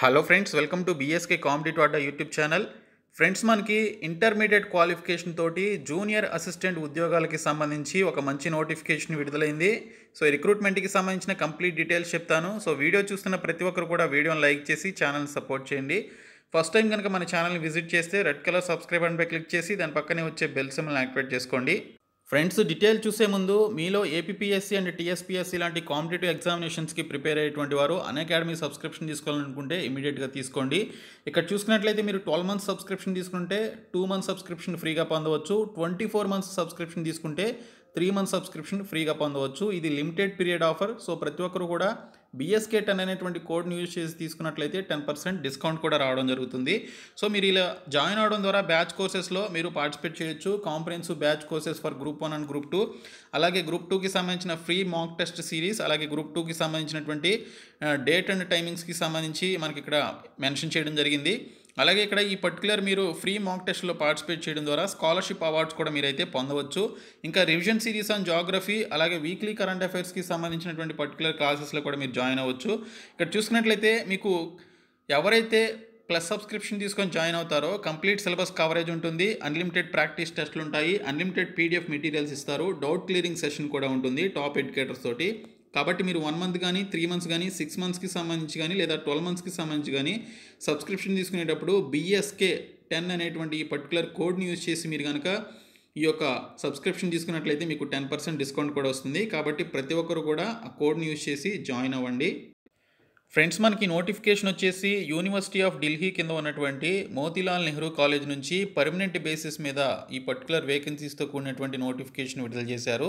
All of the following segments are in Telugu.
Hello friends, welcome to BSK competitive Adda YouTube channel. Friends, మనకి ఇంటర్మీడియట్ క్వాలిఫికేషన్ తోటి జూనియర్ అసిస్టెంట్ ఉద్యోగాలకి సంబంధించి ఒక మంచి నోటిఫికేషన్ విడుదలైంది. సో రిక్రూట్మెంట్కి సంబంధించిన కంప్లీట్ డీటెయిల్స్ చెప్తాను. సో వీడియో చూస్తున్న ప్రతి ఒక్కరు కూడా వీడియోని లైక్ చేసి ఛానల్ని సపోర్ట్ చేయండి. ఫస్ట్ టైం కనుక మన ఛానల్ని విజిట్ చేస్తే రెడ్ కలర్ సబ్స్క్రైబ్ బటన్పై క్లిక్ చేసి దాని పక్కనే వచ్చే బెల్ సింబల్ని యాక్టివేట్ చేసుకోండి. ఫ్రెండ్స్, డీటెయిల్ చూసే ముందు మీలో ఏపీపీఎస్సీ అండ్ టీఎస్పీఎస్సీ లాంటి కాంపిటేటివ్ ఎగ్జామినేషన్స్కి ప్రిపేర్ అయ్యేటువంటి వారు అన్అకాడమీ సబ్స్క్రిప్షన్ తీసుకోవాలనుకుంటే ఇమీడియట్గా తీసుకోండి. ఇక్కడ చూసుకున్నట్లయితే మీరు 12 మంత్స్ సబ్స్క్రిప్షన్ తీసుకుంటే 2 మంత్స్ సబ్స్క్రిప్షన్ ఫ్రీగా పొందవచ్చు. 24 మంత్స్ సబ్స్క్రిప్షన్ తీసుకుంటే 3 మంత్స్ సబ్స్క్రిప్షన్ ఫ్రీగా పొందవచ్చు. ఇది లిమిటెడ్ పీరియడ్ ఆఫర్. సో ప్రతి ఒక్కరు కూడా BSK10 అనేటువంటి కోడ్ని యూజ్ చేసి తీసుకున్నట్లయితే 10% డిస్కౌంట్ కూడా రావడం జరుగుతుంది. సో మీరు ఇలా జాయిన్ అవడం ద్వారా బ్యాచ్ కోర్సెస్లో మీరు పార్టిసిపేట్ చేయొచ్చు. Comprehensive batch courses for group 1 and group 2, అలాగే గ్రూప్ 2కి సంబంధించిన ఫ్రీ మాక్ టెస్ట్ సిరీస్, అలాగే గ్రూప్ 2కి సంబంధించినటువంటి డేట్ అండ్ టైమింగ్స్కి సంబంధించి మనకి ఇక్కడ మెన్షన్ చేయడం జరిగింది. అలాగే ఇక్కడ ఈ పర్టికులర్ మీరు ఫ్రీ మాక్ టెస్ట్లో పార్టిసిపేట్ చేయడం ద్వారా స్కాలర్షిప్ అవార్డ్స్ కూడా మీరైతే పొందవచ్చు. ఇంకా రివిజన్ సిరీస్ ఆన్ జాగ్రఫీ, అలాగే వీక్లీ కరెంట్ అఫైర్స్కి సంబంధించినటువంటి పర్టికులర్ క్లాసెస్లో కూడా మీరు జాయిన్ అవ్వచ్చు. ఇక్కడ చూసుకున్నట్లయితే మీకు ఎవరైతే ప్లస్ సబ్స్క్రిప్షన్ తీసుకొని జాయిన్ అవుతారో కంప్లీట్ సిలబస్ కవరేజ్ ఉంటుంది, అన్లిమిటెడ్ ప్రాక్టీస్ టెస్ట్లు ఉంటాయి, అన్లిమిటెడ్ PDF మెటీరియల్స్ ఇస్తారు, డౌట్ క్లియరింగ్ సెషన్ కూడా ఉంటుంది టాప్ ఎడ్యుకేటర్స్ తోటి. కాబట్టి మీరు 1 మంత్ కానీ 3 మంత్స్ కానీ 6 మంత్స్కి సంబంధించి కానీ లేదా 12 మంత్స్కి సంబంధించి కానీ సబ్స్క్రిప్షన్ తీసుకునేటప్పుడు BSK10 అనేటువంటి ఈ పర్టికులర్ కోడ్ని యూజ్ చేసి మీరు కనుక ఈ యొక్క సబ్స్క్రిప్షన్ తీసుకున్నట్లయితే మీకు 10% డిస్కౌంట్ కూడా వస్తుంది. కాబట్టి ప్రతి ఒక్కరు కూడా ఆ కోడ్ని యూజ్ చేసి జాయిన్ అవ్వండి. ఫ్రెండ్స్, మనకి నోటిఫికేషన్ వచ్చేసి యూనివర్సిటీ ఆఫ్ ఢిల్లీ కింద ఉన్నటువంటి మోతీలాల్ నెహ్రూ కాలేజ్ నుంచి పర్మనెంట్ బేసిస్ మీద ఈ పర్టికులర్ వేకెన్సీస్తో కూడినటువంటి నోటిఫికేషన్ విడుదల చేశారు.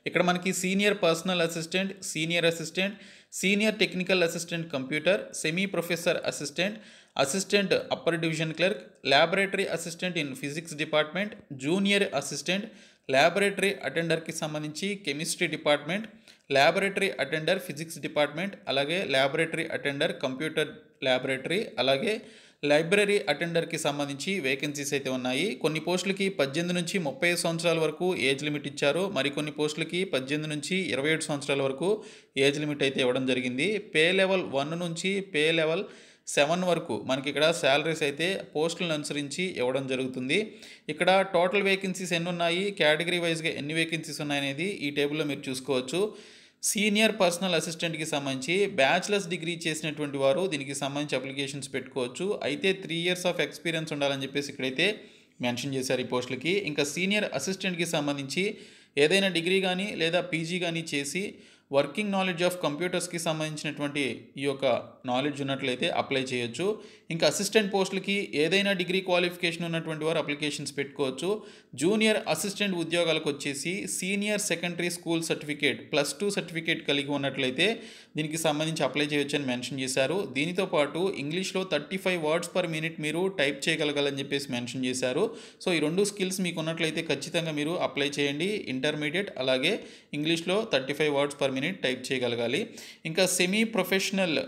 ఇక్కడ మనకి senior personal assistant, senior assistant, senior technical assistant computer, semi professor assistant, assistant upper division clerk, laboratory assistant in physics department, junior assistant, laboratory అటెండర్కి సంబంధించి chemistry department, laboratory attender physics department, అలాగే ల్యాబొరేటరీ అటెండర్ కంప్యూటర్ ల్యాబొరేటరీ, అలాగే లైబ్రరీ అటెండర్కి సంబంధించి వేకెన్సీస్ అయితే ఉన్నాయి. కొన్ని పోస్టులకి 18 నుంచి 35 సంవత్సరాల వరకు ఏజ్ లిమిట్ ఇచ్చారు. మరికొన్ని పోస్టులకి 18 నుంచి 27 సంవత్సరాల వరకు ఏజ్ లిమిట్ అయితే ఇవ్వడం జరిగింది. పే లెవెల్ 1 నుంచి పే లెవెల్ 7 వరకు మనకి ఇక్కడ శాలరీస్ అయితే పోస్టులను అనుసరించి ఇవ్వడం జరుగుతుంది. ఇక్కడ టోటల్ వేకెన్సీస్ ఎన్ని ఉన్నాయి, కేటగిరీ వైజ్గా ఎన్ని వేకెన్సీస్ ఉన్నాయనేది ఈ టేబుల్లో మీరు చూసుకోవచ్చు. సీనియర్ పర్సనల్ అసిస్టెంట్కి సంబంధించి బ్యాచిలర్స్ డిగ్రీ చేసినటువంటి వారు దీనికి సంబంధించి అప్లికేషన్స్ పెట్టుకోవచ్చు. అయితే 3 years ఆఫ్ ఎక్స్పీరియన్స్ ఉండాలని చెప్పేసి ఇక్కడైతే మెన్షన్ చేశారు ఈ పోస్టులకి. ఇంకా సీనియర్ అసిస్టెంట్కి సంబంధించి ఏదైనా డిగ్రీ కానీ లేదా PG కానీ చేసి వర్కింగ్ నాలెడ్జ్ ఆఫ్ కంప్యూటర్స్కి సంబంధించినటువంటి ఈ యొక్క నాలెడ్జ్ ఉన్నట్లయితే అప్లై చేయొచ్చు. ఇంకా అసిస్టెంట్ పోస్టులకి ఏదైనా డిగ్రీ క్వాలిఫికేషన్ ఉన్నటువంటి వారు అప్లికేషన్స్ పెట్టుకోవచ్చు. జూనియర్ అసిస్టెంట్ ఉద్యోగాలకు వచ్చేసి senior secondary school certificate +2 certificate కలిగి ఉన్నట్లయితే దీనికి సంబంధించి అప్లై చేయొచ్చు అని మెన్షన్ చేశారు. దీనితో పాటు ఇంగ్లీష్లో 35 words per minute మీరు టైప్ చేయగలగాలని చెప్పేసి మెన్షన్ చేశారు. సో ఈ 2 స్కిల్స్ మీకు ఉన్నట్లయితే ఖచ్చితంగా మీరు అప్లై చేయండి. ఇంటర్మీడియట్ అలాగే ఇంగ్లీష్లో 35 words per minute టైప్ చేయగలగాలి. ఇంకా సెమీ ప్రొఫెషనల్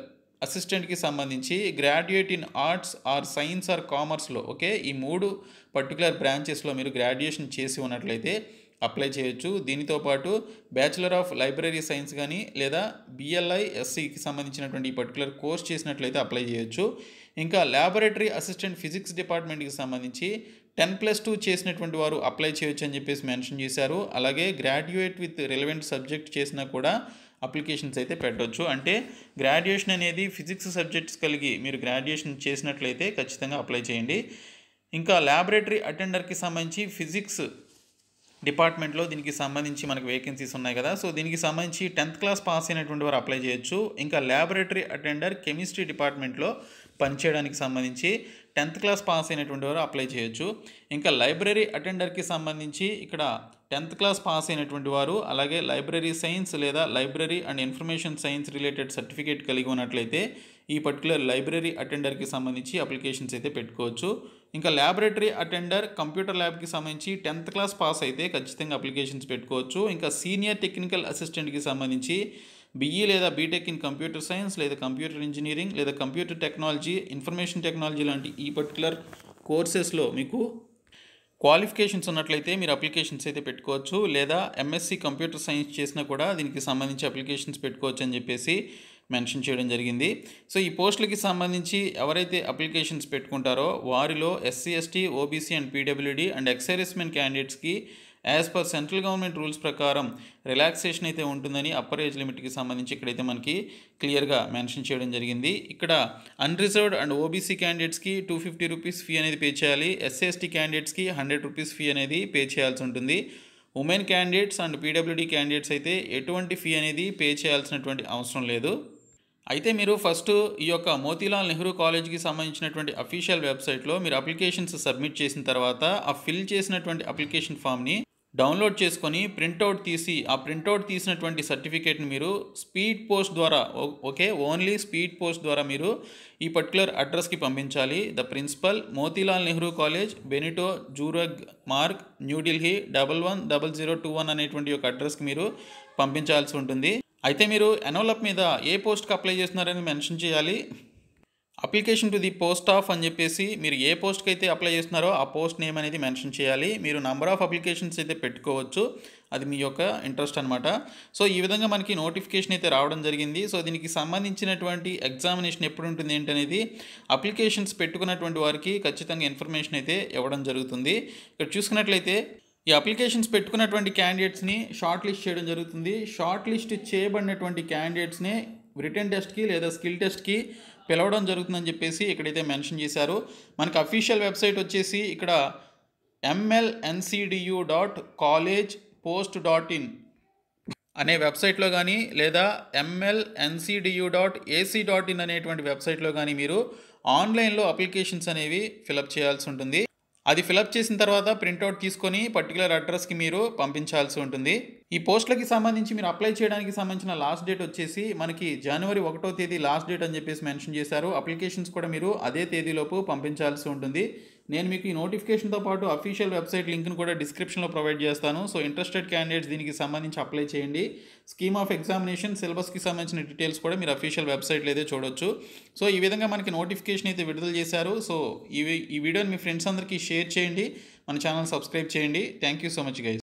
అసిస్టెంట్కి సంబంధించి graduate in arts or science or కామర్స్లో ఈ 3 పర్టికులర్ బ్రాంచెస్లో మీరు గ్రాడ్యుయేషన్ చేసి ఉన్నట్లయితే అప్లై చేయొచ్చు. దీనితో పాటు బ్యాచిలర్ ఆఫ్ లైబ్రరీ సైన్స్ కానీ లేదా BLISCకి సంబంధించినటువంటి ఈ పర్టికులర్ కోర్స్ చేసినట్లయితే అప్లై చేయొచ్చు. ఇంకా ల్యాబొరేటరీ అసిస్టెంట్ ఫిజిక్స్ డిపార్ట్మెంట్కి సంబంధించి 10+2 చేసినటువంటి వారు అప్లై చేయొచ్చు అని చెప్పేసి మెన్షన్ చేశారు. అలాగే గ్రాడ్యుయేట్ విత్ రిలవెంట్ సబ్జెక్ట్ చేసినా కూడా అప్లికేషన్స్ అయితే పెట్టవచ్చు. అంటే గ్రాడ్యుయేషన్ అనేది ఫిజిక్స్ సబ్జెక్ట్స్ కలిగి మీరు గ్రాడ్యుయేషన్ చేసినట్లయితే ఖచ్చితంగా అప్లై చేయండి. ఇంకా ల్యాబొరేటరీ అటెండర్కి సంబంధించి ఫిజిక్స్ డిపార్ట్మెంట్లో దీనికి సంబంధించి మనకు వేకెన్సీస్ ఉన్నాయి కదా. సో దీనికి సంబంధించి 10th క్లాస్ పాస్ అయినటువంటి వారు అప్లై చేయొచ్చు. ఇంకా ల్యాబొరేటరీ అటెండర్ కెమిస్ట్రీ డిపార్ట్మెంట్లో పనిచేయడానికి సంబంధించి 10th క్లాస్ పాస్ అయినటువంటి వారు అప్లై చేయొచ్చు. ఇంకా లైబ్రరీ అటెండర్కి సంబంధించి ఇక్కడ 10th క్లాస్ పాస్ అయినటువంటి వారు, అలాగే లైబ్రరీ సైన్స్ లేదా library and information science related certificate కలిగి ఉన్నట్లయితే ఈ పర్టికులర్ లైబ్రరీ అటెండర్కి సంబంధించి అప్లికేషన్స్ అయితే పెట్టుకోవచ్చు. ఇంకా ల్యాబొరేటరీ అటెండర్ కంప్యూటర్ ల్యాబ్కి సంబంధించి 10th క్లాస్ పాస్ అయితే ఖచ్చితంగా అప్లికేషన్స్ పెట్టుకోవచ్చు. ఇంకా సీనియర్ టెక్నికల్ అసిస్టెంట్కి సంబంధించి BE లేదా బీటెక్ ఇన్ కంప్యూటర్ సైన్స్ లేదా కంప్యూటర్ ఇంజనీరింగ్ లేదా కంప్యూటర్ టెక్నాలజీ, ఇన్ఫర్మేషన్ టెక్నాలజీ లాంటి ఈ పర్టికులర్ కోర్సెస్లో మీకు క్వాలిఫికేషన్స్ ఉన్నట్లయితే మీరు అప్లికేషన్స్ అయితే పెట్టుకోవచ్చు. లేదా MSc కంప్యూటర్ సైన్స్ చేసినా కూడా దీనికి సంబంధించి అప్లికేషన్స్ పెట్టుకోవచ్చు అని చెప్పేసి మెన్షన్ చేయడం జరిగింది. సో ఈ పోస్టులకి సంబంధించి ఎవరైతే అప్లికేషన్స్ పెట్టుకుంటారో వారిలో ఎస్సీ, ఎస్టీ, ఓబీసీ అండ్ పీడబ్ల్యూడీ అండ్ ఎక్స్ సర్వీస్‌మెన్ క్యాండిడేట్స్‌కి as per central government rules ప్రకారం రిలాక్సేషన్ అయితే ఉంటుందని అప్పర్ ఏజ్ లిమిట్కి సంబంధించి ఇక్కడైతే మనకి క్లియర్గా మెన్షన్ చేయడం జరిగింది. ఇక్కడ అన్రిజర్వ్డ్ అండ్ ఓబీసీ క్యాండిడేట్స్కి ₹250 ఫీ అనేది పే చేయాలి. ఎస్సీ, ఎస్టీ క్యాండిడేట్స్కి ₹100 ఫీ అనేది పే చేయాల్సి ఉంటుంది. Women candidates and PWD candidates అయితే ఎటువంటి ఫీ అనేది పే చేయాల్సినటువంటి అవసరం లేదు. అయితే మీరు ఫస్ట్ ఈ యొక్క మోతీలాల్ నెహ్రూ కాలేజ్కి సంబంధించినటువంటి అఫీషియల్ వెబ్సైట్లో మీరు అప్లికేషన్స్ సబ్మిట్ చేసిన తర్వాత ఆ ఫిల్ చేసినటువంటి అప్లికేషన్ ఫామ్ని డౌన్లోడ్ చేసుకొని ప్రింట్అవుట్ తీసి ఆ ప్రింట్అవుట్ తీసినటువంటి సర్టిఫికేట్ని మీరు స్పీడ్ పోస్ట్ ద్వారా ఓన్లీ స్పీడ్ పోస్ట్ ద్వారా మీరు ఈ పర్టికులర్ అడ్రస్కి పంపించాలి. The principal, Motilal Nehru college, Benito Juarez Marg, New Delhi 110021 అనేటువంటి ఒక అడ్రస్కి మీరు పంపించాల్సి ఉంటుంది. అయితే మీరు ఎన్వలప్ మీద ఏ పోస్ట్కి అప్లై చేస్తున్నారని మెన్షన్ చేయాలి. Application to the post of అని చెప్పేసి మీరు ఏ పోస్ట్కి అయితే అప్లై చేస్తున్నారో ఆ పోస్ట్ నేమ్ అనేది మెన్షన్ చేయాలి. మీరు నంబర్ ఆఫ్ అప్లికేషన్స్ అయితే పెట్టుకోవచ్చు, అది మీ యొక్క ఇంట్రెస్ట్ అనమాట. సో ఈ విధంగా మనకి నోటిఫికేషన్ అయితే రావడం జరిగింది. సో దీనికి సంబంధించినటువంటి ఎగ్జామినేషన్ ఎప్పుడు ఉంటుంది ఏంటనేది అప్లికేషన్స్ పెట్టుకున్నటువంటి వారికి ఖచ్చితంగా ఇన్ఫర్మేషన్ అయితే ఇవ్వడం జరుగుతుంది. ఇక్కడ చూసుకున్నట్లయితే ఈ అప్లికేషన్స్ పెట్టుకున్నటువంటి క్యాండిడేట్స్ని షార్ట్ లిస్ట్ చేయడం జరుగుతుంది. షార్ట్ లిస్ట్ చేయబడినటువంటి క్యాండిడేట్స్ని రిటన్ టెస్ట్కి లేదా స్కిల్ టెస్ట్కి పిలవడం జరుగుతుందని చెప్పేసి ఇక్కడైతే మెన్షన్ చేశారు. మనకి అఫీషియల్ వెబ్సైట్ వచ్చేసి ఇక్కడ mlncdu.collegepost.in అనే వెబ్సైట్లో కానీ లేదా mlncdu.ac.in అనేటువంటి వెబ్సైట్లో కానీ మీరు ఆన్లైన్లో అప్లికేషన్స్ అనేవి ఫిలప్ చేయాల్సి ఉంటుంది. అది ఫిలప్ చేసిన తర్వాత ప్రింట్అవుట్ తీసుకొని పర్టికులర్ అడ్రస్కి మీరు పంపించాల్సి ఉంటుంది. ఈ పోస్టులకి సంబంధించి మీరు అప్లై చేయడానికి సంబంధించిన లాస్ట్ డేట్ వచ్చేసి మనకి జనవరి 1వ తేదీ లాస్ట్ డేట్ అని చెప్పేసి మెన్షన్ చేశారు. అప్లికేషన్స్ కూడా మీరు అదే తేదీలోపు పంపించాల్సి ఉంటుంది. నేను మీకు ఈ నోటిఫికేషన్తో పాటు అఫీషియల్ వెబ్సైట్ లింక్ను కూడా డిస్క్రిప్షన్లో ప్రొవైడ్ చేస్తాను. సో ఇంట్రెస్టెడ్ క్యాండిడేట్స్ దీనికి సంబంధించి అప్లై చేయండి. స్కీమ్ ఆఫ్ ఎగ్జామినేషన్, సిలబస్కి సంబంధించిన డీటెయిల్స్ కూడా మీరు అఫీషియల్ వెబ్సైట్లో అయితే చూడొచ్చు. సో ఈ విధంగా మనకి నోటిఫికేషన్ అయితే విడుదల చేశారు. సో ఈ వీడియోని మీ ఫ్రెండ్స్ అందరికీ షేర్ చేయండి, మన ఛానల్ సబ్స్క్రైబ్ చేయండి. Thank you so much guys.